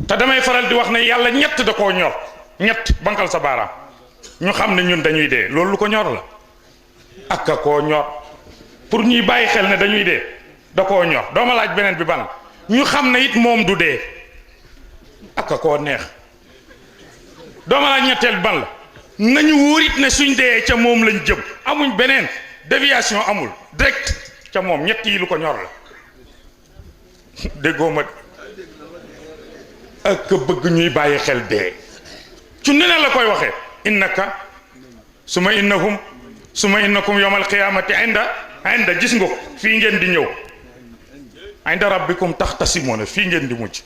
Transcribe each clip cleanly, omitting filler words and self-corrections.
te damay faral di wax ne yàlla ñett da koo ñor ñett bankal sa baaraam ñu xam ne ñun dañuy dee loolu lu ko ñor la ak a koo ñor pour ñuy bàyyi xel ne dañuy dee da koo ñor dooma laaj beneen bi ban ñu xam ne it moom du dee ak a koo neex dooma laaj ñetteel ban la nañu wóorit ne suñ dee ca moom lañ jëm amuñ beneen déviation amul direct ca moom ñett yi lu ko ñor la déggoo ma ak bëgg ñuy bàyyi xel dee ci neneen la koy waxee innaka suma innakum yawmal qiyaamati inda gis nga ko fii ngeen di ñëw inda rabbikum taxtasimoona fii ngeen di mujj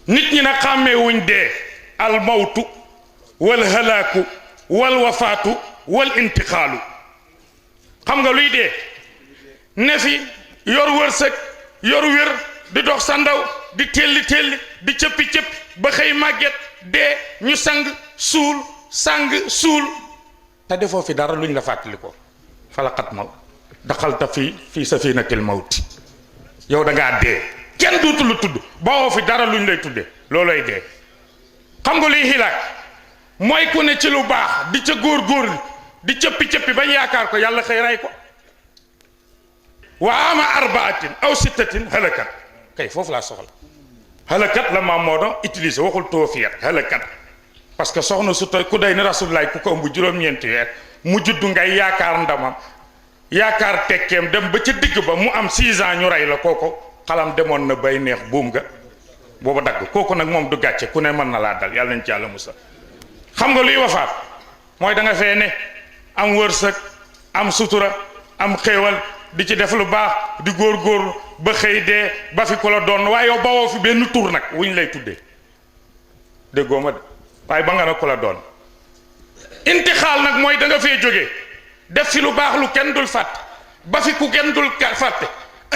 nit ñi nag xàmmee wuñ dee al mawtu wal halaaku wal wafaatu wal intiqaalu xam nga luy dee ne fi yor wërsëg yor wér di dox sa ndaw di telli di cëppi ba xëy màgget dee ñu sang suul te defoo fi dara luñ la fàttali ko falaqat ma daxalta fii safinatil mawti yow da ngaa dee kenn duutu lu tudd bawoo fi dara luñ lay tudde looloy dee xam nga luy xilaak mooy ku ne ci lu baax di ca góor di cëppi bañ yaakaar ko yàlla xëy ray ko wa ama arbaatin aw sittatin halakat kay foofu laa soxla halakat la maam moo doon utilisé waxul toofiyat halakat parce que soxna su tey ku day ni rasulullah ku ko ëmb juróom-ñeenti weer mu juddu ngay yaakaar ndamam yaakaar tekkeem dem ba ca digg ba mu am 6 ans ñu rey la kooku xalam demoon na bay neex buum nga booba dagg kooku nag moom du gàcce ku ne mën na laa dal yàlla nañ ci yàlla musal xam nga luy wafaat mooy da nga fee ne am wërsëg am sutura am xéewal di ci def lu baax di góorgóorlu ba xëy dee ba fi ku la doon waaye yow bawoo fi benn tur nag wuñ lay tuddee déggoo ma de waaye ba nga ne ku la doon intixaal nag mooy da nga fee jógee def fi lu baax lu kenn dul fàtte ba fi ku kenn dul fàtte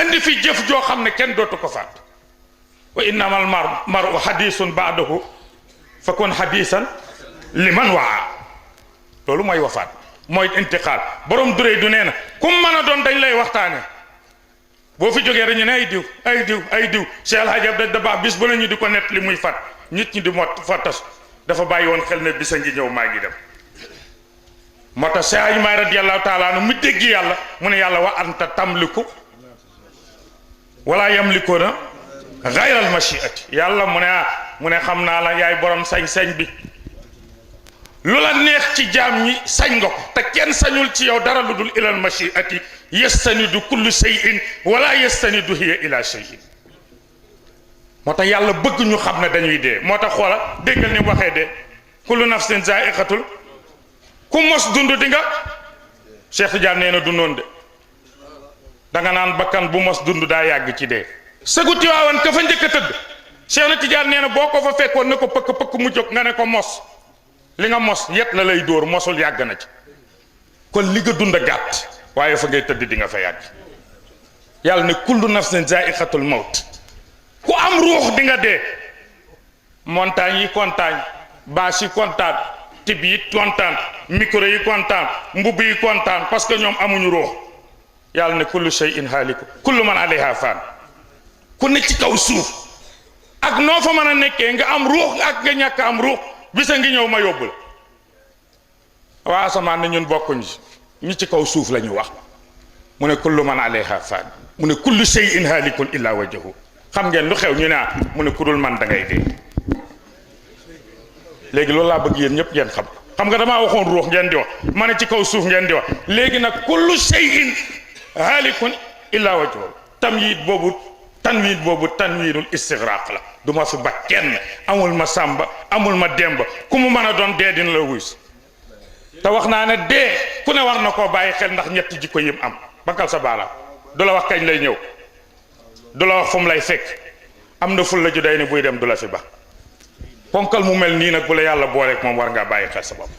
indi fi jëf joo xam ne kenn dootu ko fàtte wa innamal maru hadisun baadahu fa kun hadisan liman waa loolu mooy wafaat mooy intixaal borom durée du nee na kum mën a doon dañ lay waxtaane boo fi jógee dañu ne ay diw Cheikh El Hadj Abdou Dabakh bis bu ne ñu di ko nett li muy fat nit ñi di fottas dafa bàyyi woon xel ne bisa ngi ñëw maa ngi dem moo tax Cheikh Hadj Maay radiyallahu taala anu mu dégg yàlla mu ne yàlla wa anta tamliku wala yamlikuuna gayral machiati yàlla mu ne xam naa la yaay borom sañ-sañ bi lu la neex ci jaam ñi sañ nga ko te kenn sañul ci yow dara lu dul ilal machiati yastanidu kullu shay'in wala yastanidu hiya ila shay'in moo tax yàlla bëgg ñu xam ne dañuy dee moo tax xoola déggal ni waxee de kullu nafsin zaiqatul ku mos dund di nga Cheikh Tidiane nee na du noonu de danga naan bakkan bu mos dund daa yàgg ci dee sëgu Tiwaawan ka fa njëkk a tëdd Cheikh na Tidiane nee na boo ko fa fekkoon ne ko pëkk mu jóg nga ne ko mos li nga mos yet la lay dóor mosul yàgg na ci kon li nga dund a gàtt waaye fa ngay tëdd di nga fa yàgg yàlla ne kullu nafsin zaiqatul mawt ku am ruux di nga dee montagne yi kontaan bâche yi kontaan tib yi kontaan micro yi kontaan mbubb yi kontaan parce que ñoom amuñu ruux yàlla ne kullu shay'in haaliku kullu man alayha fan ku ne ci kaw suuf ak noo fa mën a nekkee nga am ruux ak nga ñàkk am ruux bisa ngi ñëw ma yóbbul waa asamaan ne ñun bokkuñ ñi ci kaw suuf la ñu wax mu ne kullu man alayha fan mu ne kullu shay'in halikun illa wajhahu xam ngeen lu xew ñu ne mu ne ku dul man da ngay dee léegi loolu laa bëgg yéen ñëpp ngeen xam nga damaa waxoon ruux ngeen di wax ma ne ci kaw suuf ngeen di wax léegi nag kullu shay'in halikun illa wajhahu tamyiid boobu tanwiinul istigraq la du ma fi ba kenn amul ma sàmba amul ma demba ku mu mën a doon dee dina la wuy si te wax naa ne dee ku ne war na koo bàyyi xel ndax ñetti jikko yim am bankal sa baaraam du la wax kañ lay ñëw du la wax fu mu lay fekk am na ful la ju day ni buy dem du la fi ba ponkal mu mel nii nag bu la yàlla booleeg moom war ngaa bàyyi xel sa bopp